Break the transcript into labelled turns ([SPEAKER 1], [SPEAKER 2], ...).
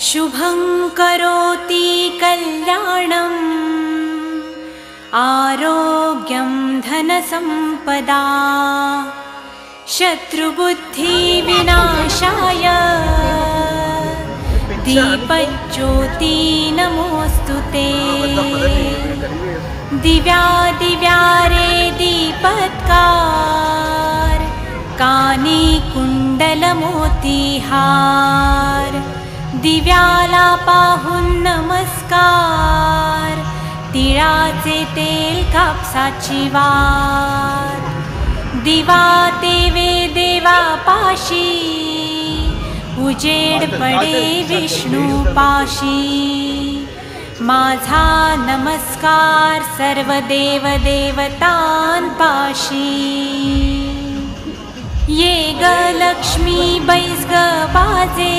[SPEAKER 1] शुभं करोति कल्याणम् आरोग्यं धनसम्पदा शत्रुबुद्धिविनाशाय दीपज्योति नमोस्तुते। दिव्या दिव्या रे दीपत्कार कानी कुंडलमोतीहार दिव्याला पाहून नमस्कार तिळाचे तेल कापसाची वात दिवा तेवे देवा पाशी उजेड पडे विष्णू पाशी। माझा नमस्कार सर्व देव देवतांपाशी। ये ग लक्ष्मी बैस ग बाजे